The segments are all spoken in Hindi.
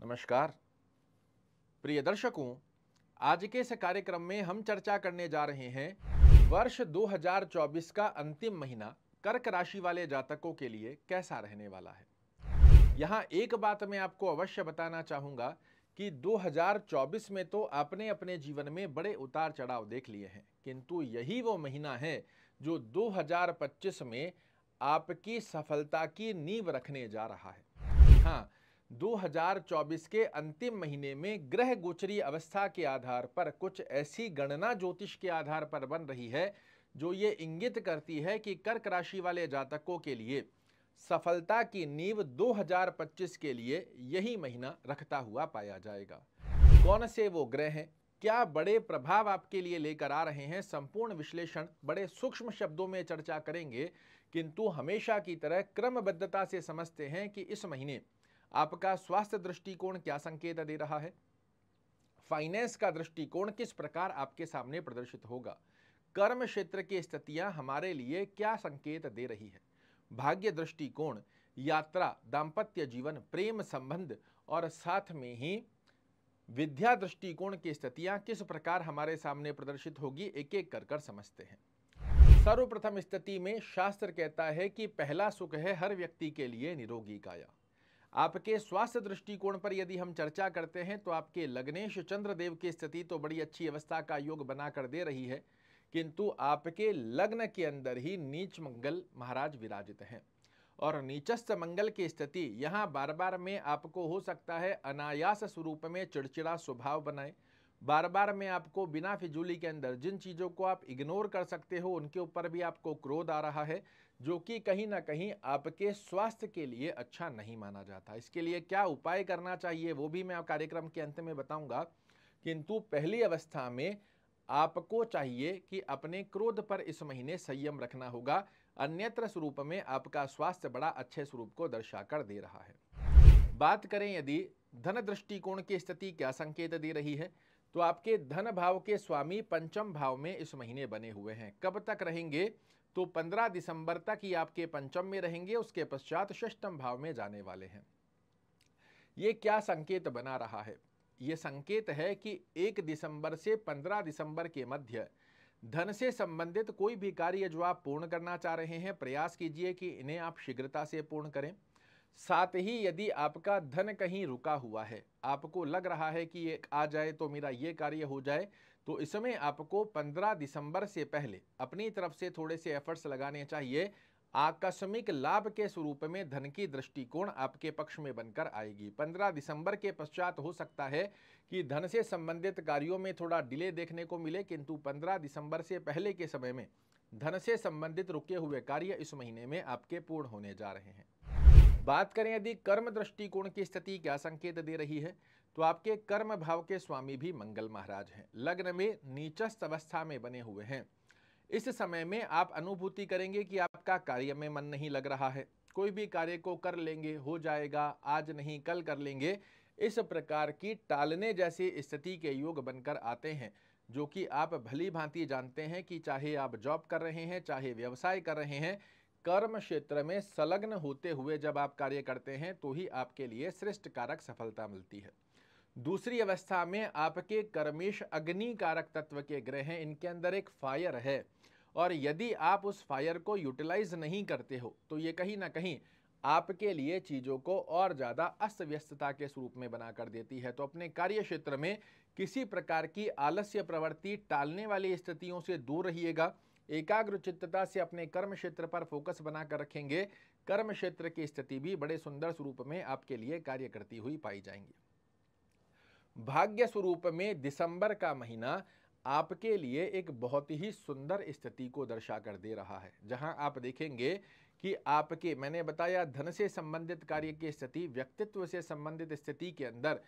नमस्कार प्रिय दर्शकों, आज के इस कार्यक्रम में हम चर्चा करने जा रहे हैं वर्ष 2024 का अंतिम महीना कर्क राशि वाले जातकों के लिए कैसा रहने वाला है। यहाँ एक बात मैं आपको अवश्य बताना चाहूँगा कि 2024 में तो आपने अपने जीवन में बड़े उतार चढ़ाव देख लिए हैं, किंतु यही वो महीना है जो 2025 में आपकी सफलता की नींव रखने जा रहा है। हाँ, 2024 के अंतिम महीने में ग्रह गोचरी अवस्था के आधार पर कुछ ऐसी गणना ज्योतिष के आधार पर बन रही है जो ये इंगित करती है कि कर्क राशि वाले जातकों के लिए सफलता की नींव 2025 के लिए यही महीना रखता हुआ पाया जाएगा। कौन से वो ग्रह हैं, क्या बड़े प्रभाव आपके लिए लेकर आ रहे हैं, संपूर्ण विश्लेषण बड़े सूक्ष्म शब्दों में चर्चा करेंगे, किंतु हमेशा की तरह क्रमबद्धता से समझते हैं कि इस महीने आपका स्वास्थ्य दृष्टिकोण क्या संकेत दे रहा है, फाइनेंस का दृष्टिकोण किस प्रकार आपके सामने प्रदर्शित होगा, कर्म क्षेत्र की स्थितियां हमारे लिए क्या संकेत दे रही है, भाग्य दृष्टिकोण, यात्रा, दाम्पत्य जीवन, प्रेम संबंध और साथ में ही विद्या दृष्टिकोण की स्थितियां किस प्रकार हमारे सामने प्रदर्शित होगी, एक एक कर समझते हैं। सर्वप्रथम स्थिति में शास्त्र कहता है कि पहला सुख है हर व्यक्ति के लिए निरोगी काया। आपके स्वास्थ्य दृष्टिकोण पर यदि हम चर्चा करते हैं तो आपके लग्नेश चंद्रदेव की स्थिति तो बड़ी अच्छी अवस्था का योग बनाकर दे रही है, किंतु आपके लग्न के अंदर ही नीच मंगल महाराज विराजित हैं और नीचस्थ मंगल की स्थिति यहाँ बार बार में आपको हो सकता है अनायास स्वरूप में चिड़चिड़ा स्वभाव बनाए, बार बार में आपको बिना फिजूली के अंदर जिन चीज़ों को आप इग्नोर कर सकते हो उनके ऊपर भी आपको क्रोध आ रहा है, जो कि कहीं ना कहीं आपके स्वास्थ्य के लिए अच्छा नहीं माना जाता। इसके लिए क्या उपाय करना चाहिए वो भी मैं कार्यक्रम के अंत में बताऊंगा, किंतु पहली अवस्था में आपको चाहिए कि अपने क्रोध पर इस महीने संयम रखना होगा, अन्यत्र स्वरूप में आपका स्वास्थ्य बड़ा अच्छे स्वरूप को दर्शाकर दे रहा है। बात करें यदि धन दृष्टिकोण की स्थिति क्या संकेत दे रही है, तो आपके धन भाव के स्वामी पंचम भाव में इस महीने बने हुए हैं। कब तक रहेंगे, तो 15 दिसंबर तक ही आपके पंचम में रहेंगे, उसके पश्चात षष्ठम भाव में जाने वाले हैं। ये क्या संकेत बना रहा है, ये संकेत है कि 1 दिसंबर से 15 दिसंबर के मध्य धन से संबंधित कोई भी कार्य जो आप पूर्ण करना चाह रहे हैं, प्रयास कीजिए कि इन्हें आप शीघ्रता से पूर्ण करें। साथ ही यदि आपका धन कहीं रुका हुआ है, आपको लग रहा है कि ये आ जाए तो मेरा ये कार्य हो जाए, तो इसमें आपको 15 दिसंबर से पहले अपनी तरफ से थोड़े से एफर्ट्स लगाने चाहिए। आकस्मिक लाभ के स्वरूप में धन की दृष्टिकोण आपके पक्ष में बनकर आएगी। 15 दिसंबर के पश्चात हो सकता है कि धन से संबंधित कार्यों में थोड़ा डिले देखने को मिले, किंतु 15 दिसंबर से पहले के समय में धन से संबंधित रुके हुए कार्य इस महीने में आपके पूर्ण होने जा रहे हैं। बात करें यदि कर्म दृष्टिकोण की स्थिति क्या संकेत दे रही है, तो आपके कर्म भाव के स्वामी भी मंगल महाराज हैं, लग्न में नीचस्थ अवस्था में बने हुए हैं। इस समय में आप अनुभूति करेंगे कि आपका कार्य में मन नहीं लग रहा है, कोई भी कार्य को कर लेंगे, हो जाएगा, आज नहीं कल कर लेंगे, इस प्रकार की टालने जैसी स्थिति के योग बनकर आते हैं, जो कि आप भली भांति जानते हैं कि चाहे आप जॉब कर रहे हैं, चाहे व्यवसाय कर रहे हैं, कर्म क्षेत्र में संलग्न होते हुए जब आप कार्य करते हैं तो ही आपके लिए श्रेष्ठ कारक सफलता मिलती है। दूसरी अवस्था में आपके कर्मेश अग्नि कारक तत्व के ग्रह हैं, इनके अंदर एक फायर है और यदि आप उस फायर को यूटिलाइज नहीं करते हो तो ये कहीं ना कहीं आपके लिए चीज़ों को और ज़्यादा अस्त व्यस्तता के स्वरूप में बनाकर देती है। तो अपने कार्य क्षेत्र में किसी प्रकार की आलस्य प्रवृत्ति, टालने वाली स्थितियों से दूर रहिएगा, एकाग्र चित्तता से अपने कर्म क्षेत्र पर फोकस बनाकर रखेंगे, कर्म क्षेत्र की स्थिति भी बड़े सुंदर स्वरूप में आपके लिए कार्य करती हुई पाई जाएंगी। भाग्य स्वरूप में दिसंबर का महीना आपके लिए एक बहुत ही सुंदर स्थिति को दर्शाकर दे रहा है, जहां आप देखेंगे कि आपके, मैंने बताया धन से संबंधित कार्य की स्थिति, व्यक्तित्व से संबंधित स्थिति के अंदर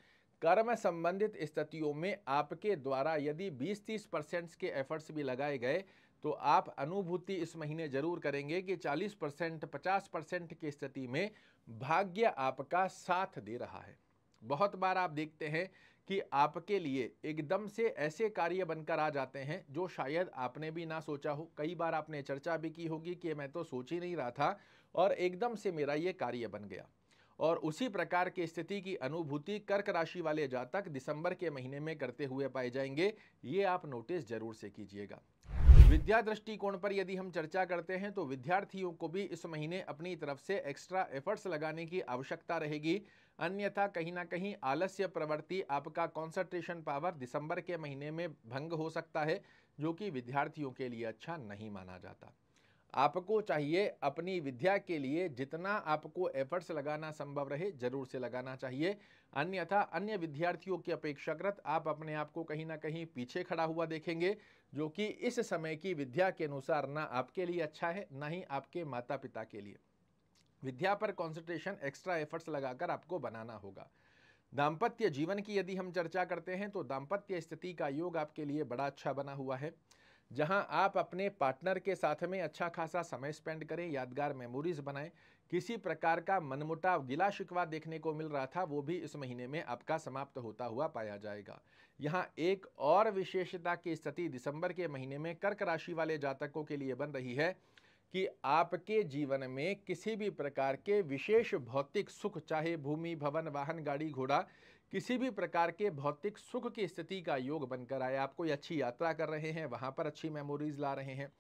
कर्म संबंधित स्थितियों में आपके द्वारा यदि 20-30% के एफर्ट्स भी लगाए गए तो आप अनुभूति इस महीने जरूर करेंगे कि 40%, 50% की स्थिति में भाग्य आपका साथ दे रहा है। बहुत बार आप देखते हैं कि आपके लिए एकदम से ऐसे कार्य बनकर आ जाते हैं जो शायद आपने भी ना सोचा हो। कई बार आपने चर्चा भी की होगी कि मैं तो सोच ही नहीं रहा था और एकदम से मेरा ये कार्य बन गया। और उसी प्रकार की स्थिति की अनुभूति कर्क राशि वाले जातक दिसंबर के महीने में करते हुए पाए जाएंगे। ये आप नोटिस जरूर से कीजिएगा। विद्या दृष्टिकोण पर यदि हम चर्चा करते हैं तो विद्यार्थियों को भी इस महीने अपनी तरफ से एक्स्ट्रा एफर्ट्स लगाने की आवश्यकता रहेगी, अन्यथा कहीं ना कहीं आलस्य प्रवृत्ति, आपका कंसंट्रेशन पावर दिसंबर के महीने में भंग हो सकता है, जो कि विद्यार्थियों के लिए अच्छा नहीं माना जाता। आपको चाहिए अपनी विद्या के लिए जितना आपको एफर्ट्स लगाना संभव रहे जरूर से लगाना चाहिए, अन्यथा अन्य विद्यार्थियों की अपेक्षाकृत आप अपने आप को कहीं ना कहीं पीछे खड़ा हुआ देखेंगे, जो कि इस समय की विद्या के अनुसार ना आपके लिए अच्छा है ना ही आपके माता पिता के लिए। विद्या पर कॉन्सेंट्रेशन एक्स्ट्रा एफर्ट्स लगाकर आपको बनाना होगा। दाम्पत्य जीवन की यदि हम चर्चा करते हैं तो दाम्पत्य स्थिति का योग आपके लिए बड़ा अच्छा बना हुआ है, जहां आप अपने पार्टनर के साथ में अच्छा खासा समय स्पेंड करें, यादगार मेमोरीज बनाएं। किसी प्रकार का मनमुटाव, गिला शिकवा देखने को मिल रहा था, वो भी इस महीने में आपका समाप्त होता हुआ पाया जाएगा। यहां एक और विशेषता की स्थिति दिसंबर के महीने में कर्क राशि वाले जातकों के लिए बन रही है कि आपके जीवन में किसी भी प्रकार के विशेष भौतिक सुख, चाहे भूमि, भवन, वाहन, गाड़ी, घोड़ा, किसी भी प्रकार के भौतिक सुख की स्थिति का योग बनकर आए। आप कोई अच्छी यात्रा कर रहे हैं, वहां पर अच्छी मेमोरीज ला रहे हैं,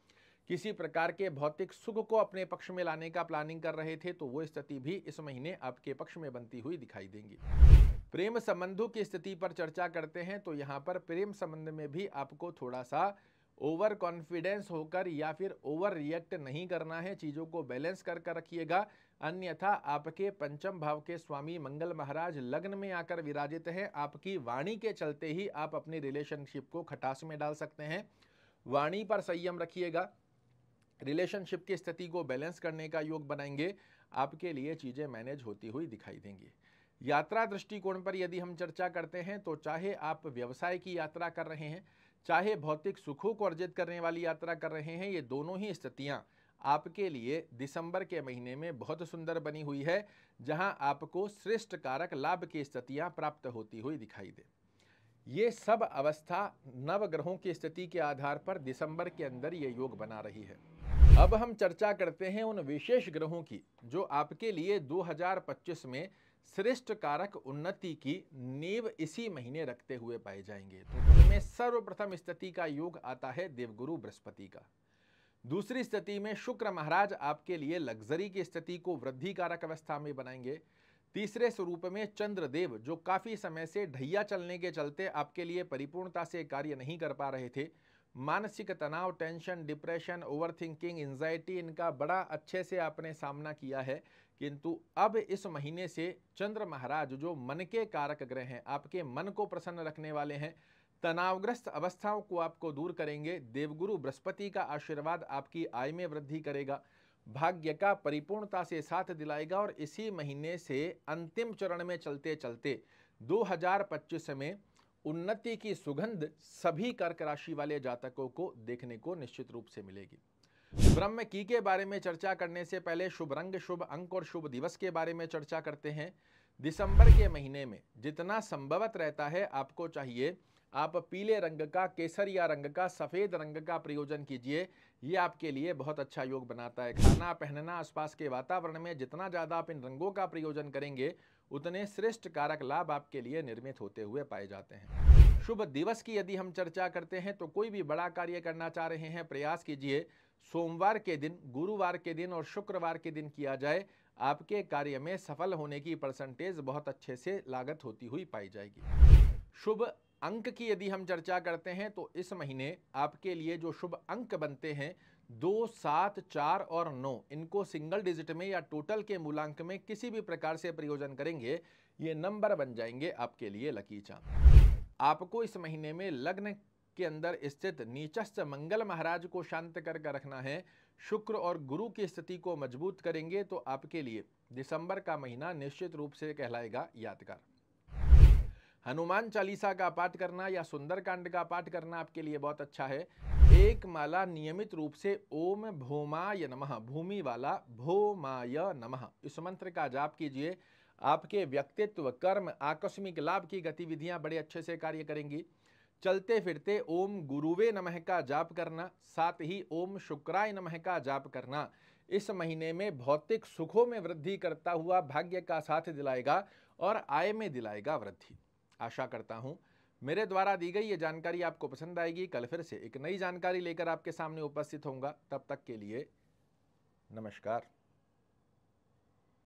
किसी प्रकार के भौतिक सुख को अपने पक्ष में लाने का प्लानिंग कर रहे थे, तो वो स्थिति भी इस महीने आपके पक्ष में बनती हुई दिखाई देंगी। प्रेम संबंधों की स्थिति पर चर्चा करते हैं तो यहाँ पर प्रेम संबंध में भी आपको थोड़ा सा ओवर कॉन्फिडेंस होकर या फिर ओवर रिएक्ट नहीं करना है, चीजों को बैलेंस कर रखिएगा, अन्यथा आपके पंचम भाव के स्वामी मंगल महाराज लग्न में आकर विराजित हैं। आपकी वाणी के चलते ही आप अपनी रिलेशनशिप को खटास में डाल सकते हैं। वाणी पर संयम रखिएगा, रिलेशनशिप की स्थिति को बैलेंस करने का योग बनाएंगे, आपके लिए चीजें मैनेज होती हुई दिखाई देंगी। यात्रा दृष्टिकोण पर यदि हम चर्चा करते हैं तो चाहे आप व्यवसाय की यात्रा कर रहे हैं, चाहे भौतिक सुखों को अर्जित करने वाली यात्रा कर रहे हैं, ये दोनों ही स्थितियां आपके लिए दिसंबर के महीने में बहुत सुंदर बनी हुई है, जहां आपको श्रेष्ठ कारक लाभ की स्थितियां प्राप्त होती हुई दिखाई दे। ये सब अवस्था नवग्रहों की स्थिति के आधार पर दिसंबर के अंदर ये योग बना रही है। अब हम चर्चा करते हैं उन विशेष ग्रहों की जो आपके लिए 2025 में श्रेष्ठ कारक उन्नति की नींव इसी महीने रखते हुए पाए जाएंगे। तो उनमें सर्वप्रथम स्थिति का योग आता है देवगुरु बृहस्पति का। दूसरी स्थिति में शुक्र महाराज आपके लिए लग्जरी की स्थिति को वृद्धि कारक अवस्था में बनाएंगे। तीसरे स्वरूप में चंद्रदेव, जो काफी समय से ढैया चलने के चलते आपके लिए परिपूर्णता से कार्य नहीं कर पा रहे थे, मानसिक तनाव, टेंशन, डिप्रेशन, ओवरथिंकिंग, एंजाइटी, इनका बड़ा अच्छे से आपने सामना किया है, किंतु अब इस महीने से चंद्र महाराज जो मन के कारक ग्रह हैं, आपके मन को प्रसन्न रखने वाले हैं, तनावग्रस्त अवस्थाओं को आपको दूर करेंगे। देवगुरु बृहस्पति का आशीर्वाद आपकी आय में वृद्धि करेगा, भाग्य का परिपूर्णता से साथ दिलाएगा और इसी महीने से अंतिम चरण में चलते चलते 2025 में उन्नति की सुगंध सभी कर्क राशि वाले जातकों को देखने को निश्चित रूप से मिलेगी। ब्रह्म की के बारे में चर्चा करने से पहले शुभ रंग, शुभ अंक और शुभ दिवस के बारे में चर्चा करते हैं। दिसंबर के महीने में जितना संभवत रहता है, आपको चाहिए आप पीले रंग का, केसरिया रंग का, सफेद रंग का प्रयोजन कीजिए। ये आपके लिए बहुत अच्छा योग बनाता है। खाना, पहनना, आसपास के वातावरण में जितना ज्यादा आप इन रंगों का प्रयोजन करेंगे, उतने श्रेष्ठ कारक लाभ आपके लिए निर्मित होते हुए पाए जाते हैं। शुभ दिवस की यदि हम चर्चा करते हैं तो कोई भी बड़ा कार्य करना चाह रहे हैं, प्रयास कीजिए सोमवार के दिन, गुरुवार के दिन और शुक्रवार के दिन किया जाए। आपके कार्य में सफल होने की परसेंटेज बहुत अच्छे से लागत होती हुई पाई जाएगी। शुभ अंक की यदि हम चर्चा करते हैं तो इस महीने आपके लिए जो शुभ अंक बनते हैं 2, 7, 4 और 9, इनको सिंगल डिजिट में या टोटल के मूलांक में किसी भी प्रकार से प्रयोजन करेंगे, ये नंबर बन जाएंगे आपके लिए लकी चार्म। आपको इस महीने में लग्न के अंदर स्थित नीचस्थ मंगल महाराज को शांत करके रखना है। शुक्र और गुरु की स्थिति को मजबूत करेंगे तो आपके लिए दिसंबर का महीना निश्चित रूप से कहलाएगा यादगार। हनुमान चालीसा का पाठ करना या सुंदरकांड का पाठ करना आपके लिए बहुत अच्छा है। एक माला नियमित रूप से ओम भौमाय नमः, भूमि वाला भौमाय नमः, इस मंत्र का जाप कीजिए। आपके व्यक्तित्व, कर्म, आकस्मिक लाभ की गतिविधियां बड़े अच्छे से कार्य करेंगी। चलते फिरते ओम गुरुवे नमः का जाप करना, साथ ही ओम शुक्राय नमः का जाप करना, इस महीने में भौतिक सुखों में वृद्धि करता हुआ भाग्य का साथ दिलाएगा और आय में दिलाएगा वृद्धि। आशा करता हूं मेरे द्वारा दी गई ये जानकारी आपको पसंद आएगी। कल फिर से एक नई जानकारी लेकर आपके सामने उपस्थित होऊंगा। तब तक के लिए नमस्कार।